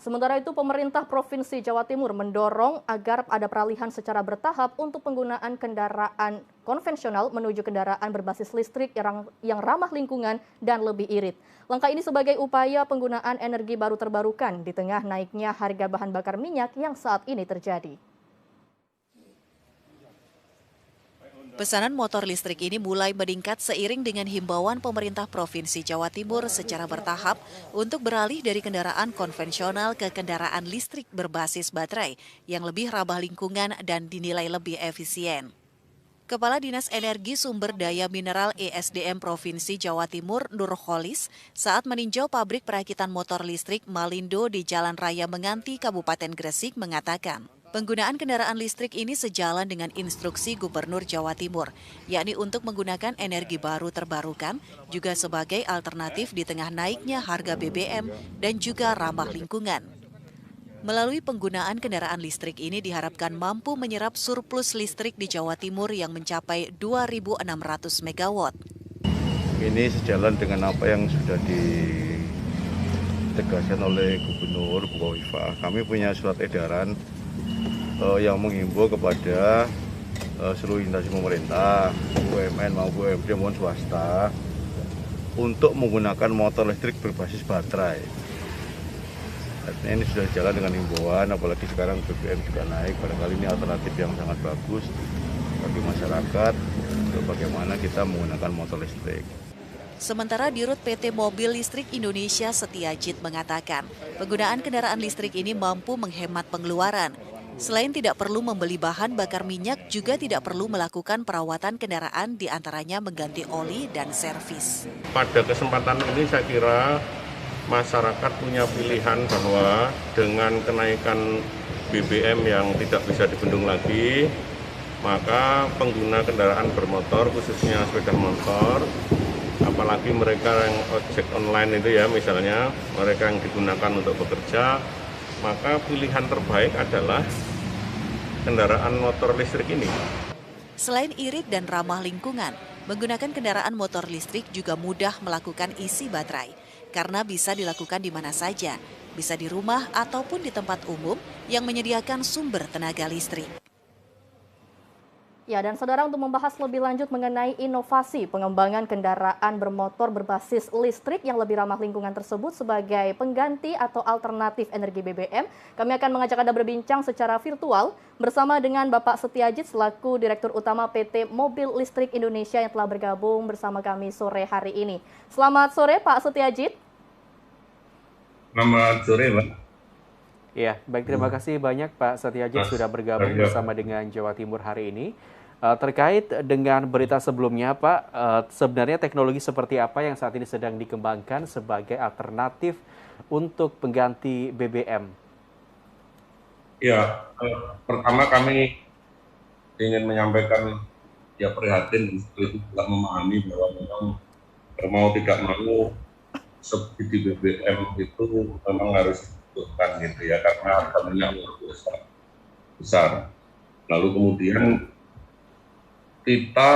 Sementara itu, pemerintah Provinsi Jawa Timur mendorong agar ada peralihan secara bertahap untuk penggunaan kendaraan konvensional menuju kendaraan berbasis listrik yang ramah lingkungan dan lebih irit. Langkah ini sebagai upaya penggunaan energi baru terbarukan di tengah naiknya harga bahan bakar minyak yang saat ini terjadi. Pesanan motor listrik ini mulai meningkat seiring dengan himbauan pemerintah Provinsi Jawa Timur secara bertahap untuk beralih dari kendaraan konvensional ke kendaraan listrik berbasis baterai yang lebih ramah lingkungan dan dinilai lebih efisien. Kepala Dinas Energi Sumber Daya Mineral ESDM Provinsi Jawa Timur, Nurholis, saat meninjau pabrik perakitan motor listrik Malindo di Jalan Raya Menganti, Kabupaten Gresik mengatakan, penggunaan kendaraan listrik ini sejalan dengan instruksi Gubernur Jawa Timur, yakni untuk menggunakan energi baru terbarukan, juga sebagai alternatif di tengah naiknya harga BBM dan juga ramah lingkungan. Melalui penggunaan kendaraan listrik ini diharapkan mampu menyerap surplus listrik di Jawa Timur yang mencapai 2.600 megawatt. Ini sejalan dengan apa yang sudah ditegaskan oleh Gubernur Bu Khofifah. Kami punya surat edaran yang menghimbau kepada seluruh instansi pemerintah, BUMN maupun UMD maupun swasta untuk menggunakan motor listrik berbasis baterai. Artinya ini sudah jalan dengan himbauan, apalagi sekarang BBM juga naik. Barangkali ini alternatif yang sangat bagus bagi masyarakat untuk bagaimana kita menggunakan motor listrik. Sementara Dirut PT Mobil Listrik Indonesia Setiajid mengatakan, penggunaan kendaraan listrik ini mampu menghemat pengeluaran. Selain tidak perlu membeli bahan bakar minyak, juga tidak perlu melakukan perawatan kendaraan, diantaranya mengganti oli dan servis. Pada kesempatan ini saya kira masyarakat punya pilihan bahwa dengan kenaikan BBM yang tidak bisa dibendung lagi, maka pengguna kendaraan bermotor, khususnya sepeda motor, apalagi mereka yang ojek online itu ya, misalnya mereka yang digunakan untuk bekerja, maka pilihan terbaik adalah kendaraan motor listrik ini. Selain irit dan ramah lingkungan, menggunakan kendaraan motor listrik juga mudah melakukan isi baterai, karena bisa dilakukan di mana saja, bisa di rumah ataupun di tempat umum yang menyediakan sumber tenaga listrik. Ya, dan saudara, untuk membahas lebih lanjut mengenai inovasi pengembangan kendaraan bermotor berbasis listrik yang lebih ramah lingkungan tersebut sebagai pengganti atau alternatif energi BBM, kami akan mengajak Anda berbincang secara virtual bersama dengan Bapak Setiajid selaku Direktur Utama PT Mobil Listrik Indonesia yang telah bergabung bersama kami sore hari ini. Selamat sore Pak Setiajid. Selamat sore, Pak. Ya, baik, terima kasih banyak Pak Setiajid sudah bergabung bersama dengan Jawa Timur hari ini. Terkait dengan berita sebelumnya Pak, sebenarnya teknologi seperti apa yang saat ini sedang dikembangkan sebagai alternatif untuk pengganti BBM? Ya, pertama kami ingin menyampaikan ya prihatin itu juga memahami bahwa memang mau tidak mau subsidi BBM itu memang harus dibutuhkan gitu ya, karena harganya luar biasa besar. Lalu kemudian kita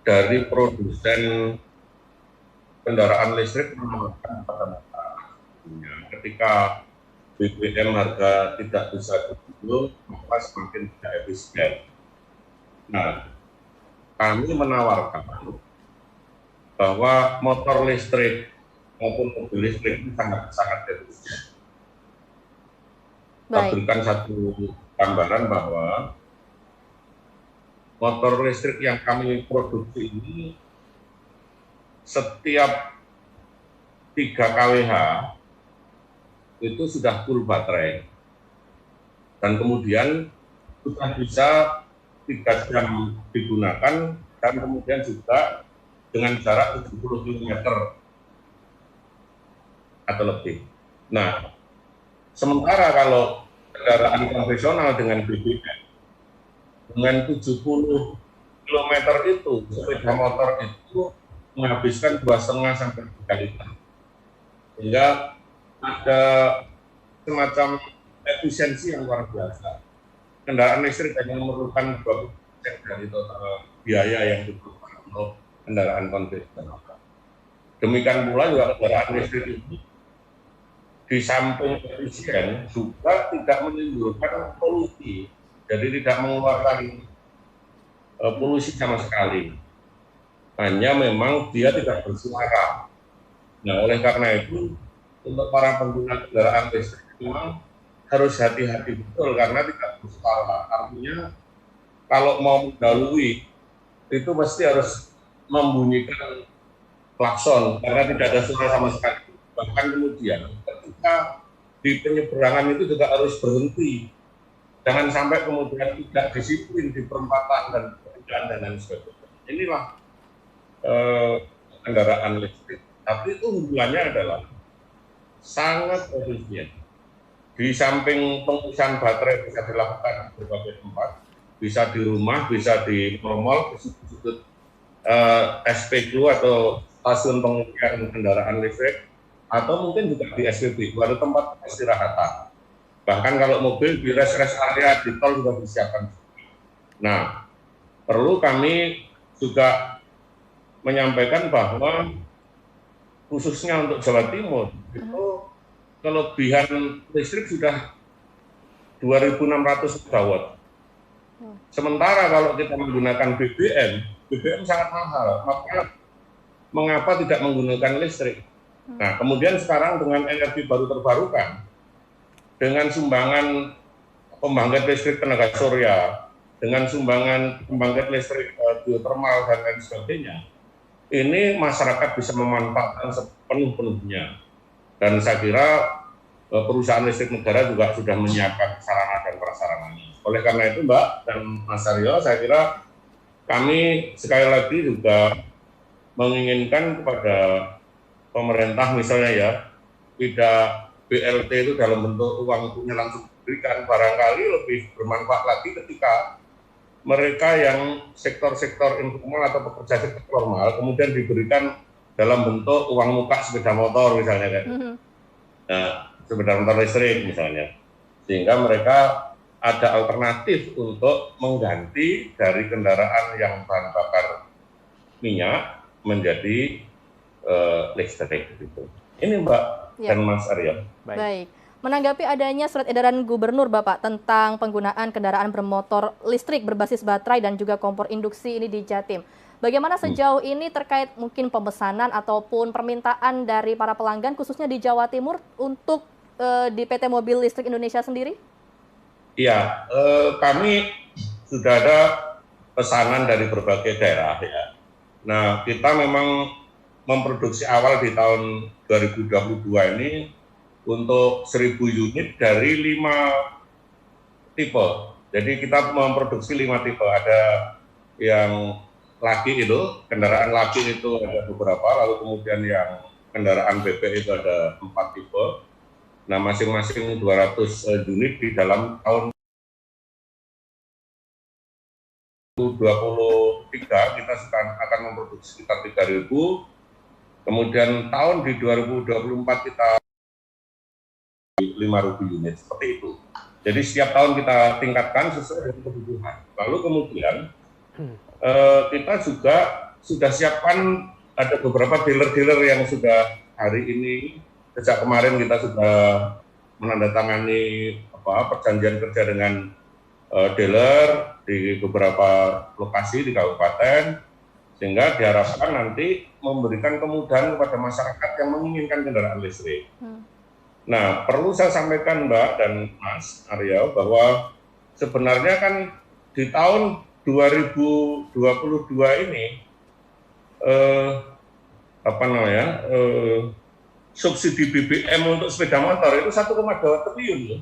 dari produsen kendaraan listrik menawarkan pada ketika BBM harga tidak bisa dibendung, maka semakin tidak efisien. Nah, kami menawarkan bahwa motor listrik maupun mobil listrik itu sangat efisien. Kita berikan satu gambaran bahwa motor listrik yang kami produksi ini setiap 3 kWh itu sudah full baterai. Dan kemudian sudah bisa 3 jam digunakan dan kemudian juga dengan jarak 70 km atau lebih. Nah, sementara kalau kendaraan konvensional dengan BBM dengan 70 km itu, sepeda motor itu menghabiskan 2,5 sampai 3 liter. Sehingga ada semacam efisiensi yang luar biasa. Kendaraan listrik hanya memerlukan 20% dari total biaya yang diperlukan untuk kendaraan konvensional. Demikian pula juga kendaraan listrik ini di samping efisien juga tidak menimbulkan polusi, jadi tidak mengeluarkan polusi sama sekali. Hanya memang dia tidak bersuara. Nah, oleh karena itu untuk para pengguna kendaraan listrik memang harus hati-hati betul karena tidak bersuara. Artinya kalau mau mendahului itu pasti harus membunyikan klakson karena tidak ada suara sama sekali. Bahkan kemudian ketika di penyeberangan itu juga harus berhenti. Jangan sampai kemudian tidak disiplin di perempatan dan pekerjaan dan lain sebagainya. Inilah kendaraan listrik. Tapi itu unggulannya adalah sangat efisien. Di samping pengisian baterai bisa dilakukan di berbagai tempat, bisa di rumah, bisa di mall, di sudut-sudut SPKLU atau stasiun pengisian kendaraan listrik, atau mungkin juga di SPBU atau tempat istirahatan. Bahkan kalau mobil di rest area di tol juga disiapkan. Nah, perlu kami juga menyampaikan bahwa khususnya untuk Jawa Timur itu kelebihan listrik sudah 2.600 megawatt. Sementara kalau kita menggunakan BBM sangat mahal. Maka mengapa tidak menggunakan listrik? Nah, kemudian sekarang dengan energi baru terbarukan, dengan sumbangan pembangkit listrik tenaga surya, dengan sumbangan pembangkit listrik geotermal dan lain sebagainya, ini masyarakat bisa memanfaatkan sepenuh-penuhnya. Dan saya kira perusahaan listrik negara juga sudah menyiapkan sarana dan prasarananya. Oleh karena itu, Mbak dan Mas Aryo, saya kira kami sekali lagi juga menginginkan kepada pemerintah misalnya ya, tidak BLT itu dalam bentuk uang tunai langsung diberikan, barangkali lebih bermanfaat lagi ketika mereka yang sektor-sektor informal atau pekerja sektor formal kemudian diberikan dalam bentuk uang muka sepeda motor misalnya kan, nah, sepeda motor listrik misalnya, sehingga mereka ada alternatif untuk mengganti dari kendaraan yang bahan bakar minyak menjadi listrik gitu. Ini Mbak dan Mas Aryo. Baik. Menanggapi adanya surat edaran Gubernur Bapak tentang penggunaan kendaraan bermotor listrik berbasis baterai dan juga kompor induksi ini di Jatim. Bagaimana sejauh ini terkait mungkin pemesanan ataupun permintaan dari para pelanggan khususnya di Jawa Timur untuk di PT Mobil Listrik Indonesia sendiri? Iya, kami sudah ada pesanan dari berbagai daerah ya. Nah, kita memang memproduksi awal di tahun 2022 ini untuk 1.000 unit dari 5 tipe. Jadi kita memproduksi 5 tipe. Ada yang laki itu, kendaraan laki itu ada beberapa, lalu kemudian yang kendaraan BP itu ada 4 tipe. Nah, masing-masing 200 unit di dalam tahun 2023 kita akan memproduksi sekitar 3.000. Kemudian tahun di 2024 kita 5.000 unit, seperti itu. Jadi setiap tahun kita tingkatkan sesuai dengan kebutuhan. Lalu kemudian kita juga sudah siapkan ada beberapa dealer-dealer yang sudah hari ini, sejak kemarin kita sudah menandatangani perjanjian kerja dengan dealer di beberapa lokasi di kabupaten, sehingga diharapkan nanti memberikan kemudahan kepada masyarakat yang menginginkan kendaraan listrik. Nah, perlu saya sampaikan Mbak dan Mas Aryo bahwa sebenarnya kan di tahun 2022 ini subsidi BBM untuk sepeda motor itu 1,2 triliun loh.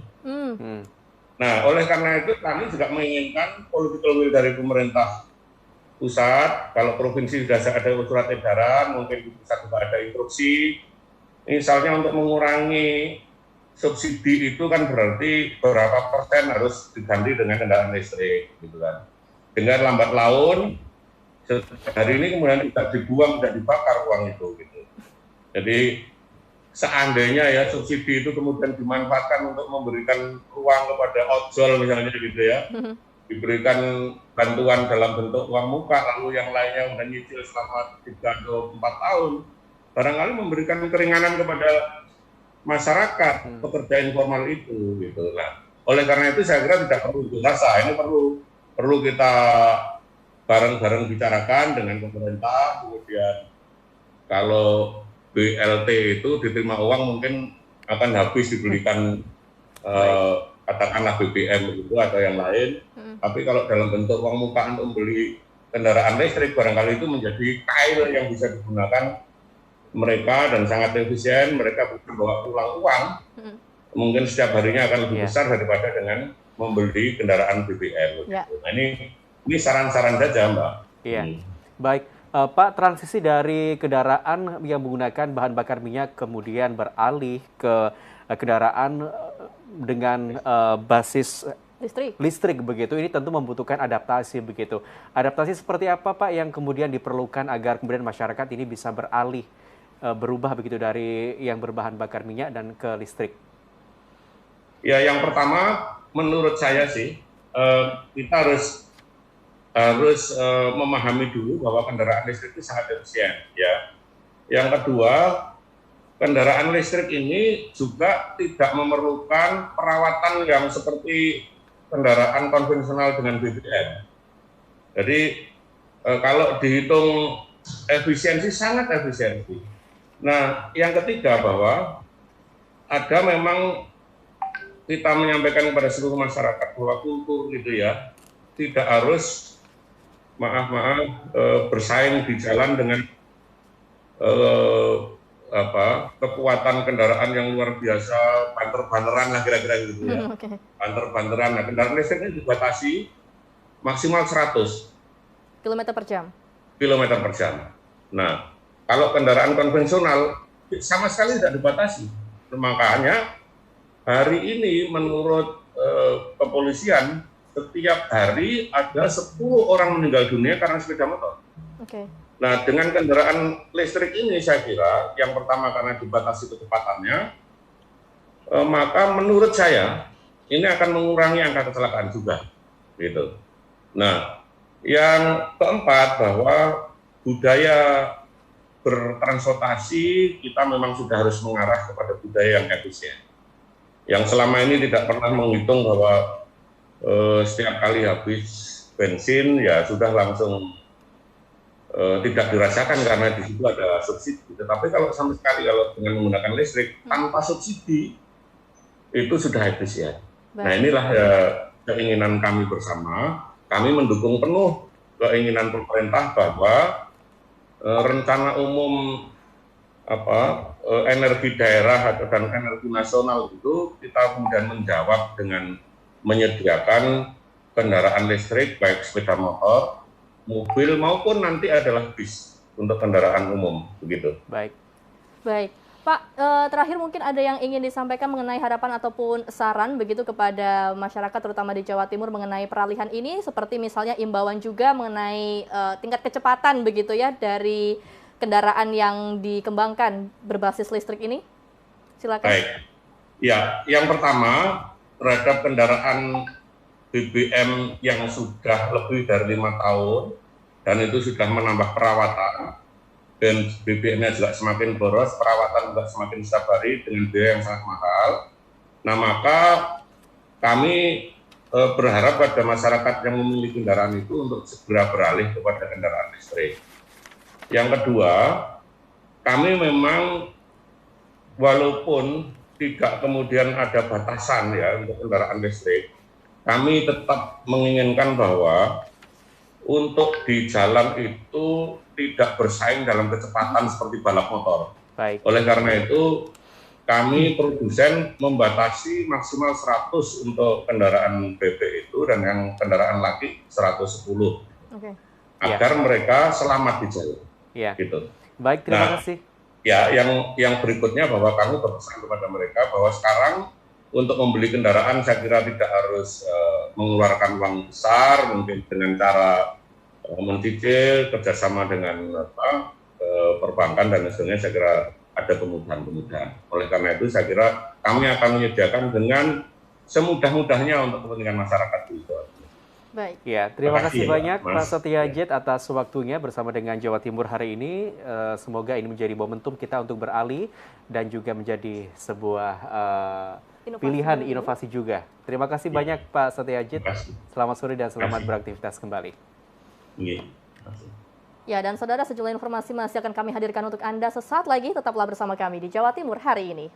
Nah, oleh karena itu kami juga menginginkan political will dari pemerintah pusat, kalau provinsi sudah ada surat edaran, mungkin di pusat juga ada instruksi, misalnya untuk mengurangi subsidi itu kan berarti berapa persen harus diganti dengan kendaraan listrik, gitu kan. Dengan lambat laun, hari ini kemudian tidak dibuang, tidak dibakar uang itu, gitu. Jadi seandainya ya subsidi itu kemudian dimanfaatkan untuk memberikan ruang kepada ojol misalnya gitu ya, diberikan bantuan dalam bentuk uang muka, lalu yang lainnya udah nyicil selama 3 atau 4 tahun, barangkali memberikan keringanan kepada masyarakat pekerja informal itu gitu. Nah, oleh karena itu saya kira tidak perlu dirasa, ini perlu kita bareng-bareng bicarakan dengan pemerintah. Kemudian kalau BLT itu diterima uang mungkin akan habis dibelikan katakanlah BBM itu atau yang lain. Tapi kalau dalam bentuk uang muka untuk membeli kendaraan listrik barangkali itu menjadi kail yang bisa digunakan mereka dan sangat efisien. Mereka bukan bawa pulang uang, mungkin setiap harinya akan lebih besar daripada dengan membeli kendaraan BBM. Ya. Nah, ini saran-saran saja, Mbak. Iya, baik. Pak, transisi dari kendaraan yang menggunakan bahan bakar minyak kemudian beralih ke kendaraan dengan basis listrik begitu, ini tentu membutuhkan adaptasi begitu. Adaptasi seperti apa, Pak, yang kemudian diperlukan agar kemudian masyarakat ini bisa beralih berubah begitu dari yang berbahan bakar minyak dan ke listrik? Ya, yang pertama menurut saya sih kita harus memahami dulu bahwa kendaraan listrik itu sangat efisien, ya. Yang kedua, kendaraan listrik ini juga tidak memerlukan perawatan yang seperti kendaraan konvensional dengan BBM. Jadi kalau dihitung efisiensi, sangat efisiensi. Nah, yang ketiga bahwa ada memang kita menyampaikan kepada seluruh masyarakat bahwa kultur gitu ya, tidak harus bersaing di jalan dengan kekuatan kendaraan yang luar biasa, banter-banteran lah kira-kira gitu ya. Banter-banteran. Nah, kendaraan listrik ini dibatasi maksimal 100 km per jam. Kilometer per jam. Nah, kalau kendaraan konvensional sama sekali tidak dibatasi. Makanya hari ini menurut kepolisian setiap hari ada 10 orang meninggal dunia karena sepeda motor. Nah, dengan kendaraan listrik ini saya kira yang pertama karena dibatasi kecepatannya, maka menurut saya ini akan mengurangi angka kecelakaan juga, gitu. Nah, yang keempat bahwa budaya bertransportasi kita memang sudah harus mengarah kepada budaya yang efisien. Yang selama ini tidak pernah menghitung bahwa setiap kali habis bensin ya sudah langsung tidak dirasakan karena di situ ada subsidi. Tetapi kalau sama sekali kalau dengan menggunakan listrik tanpa subsidi itu sudah efisien. Nah, inilah keinginan kami bersama. Kami mendukung penuh keinginan pemerintah bahwa rencana umum energi daerah dan energi nasional itu kita kemudian menjawab dengan menyediakan kendaraan listrik baik sepeda motor, mobil maupun nanti adalah bis untuk kendaraan umum begitu. Baik, Pak, terakhir mungkin ada yang ingin disampaikan mengenai harapan ataupun saran begitu kepada masyarakat terutama di Jawa Timur mengenai peralihan ini, seperti misalnya imbauan juga mengenai tingkat kecepatan begitu ya dari kendaraan yang dikembangkan berbasis listrik ini. Silakan. Baik. Ya, yang pertama terhadap kendaraan BBM yang sudah lebih dari 5 tahun dan itu sudah menambah perawatan dan BBM-nya juga semakin boros, perawatan juga semakin setiap hari dengan biaya yang sangat mahal. Nah, maka kami berharap pada masyarakat yang memiliki kendaraan itu untuk segera beralih kepada kendaraan listrik. Yang kedua, kami memang walaupun tidak kemudian ada batasan ya untuk kendaraan listrik, kami tetap menginginkan bahwa untuk di jalan itu tidak bersaing dalam kecepatan seperti balap motor. Baik. Oleh karena itu, kami produsen membatasi maksimal 100 untuk kendaraan BB itu dan yang kendaraan laki 110. Agar mereka selamat di jalan. Ya. Gitu. Baik, terima kasih. Ya, yang berikutnya bahwa kami berpesan kepada mereka bahwa sekarang untuk membeli kendaraan saya kira tidak harus mengeluarkan uang besar, mungkin dengan cara mencicil kerjasama dengan perbankan dan sebagainya. Saya kira ada kemudahan-kemudahan. Oleh karena itu saya kira kami akan menyediakan dengan semudah-mudahnya untuk kepentingan masyarakat itu. Baik. Ya, terima Makasih kasih ya, banyak Mas. Pak Setyajid atas waktunya bersama dengan Jawa Timur hari ini. Semoga ini menjadi momentum kita untuk beralih dan juga menjadi sebuah pilihan baru. inovasi juga. Terima kasih banyak Pak Setyajid. Terima kasih. Selamat sore dan selamat Terima beraktivitas kembali. Iya, terima kasih. Ya, dan saudara, sejumlah informasi masih akan kami hadirkan untuk Anda sesaat lagi. Tetaplah bersama kami di Jawa Timur hari ini.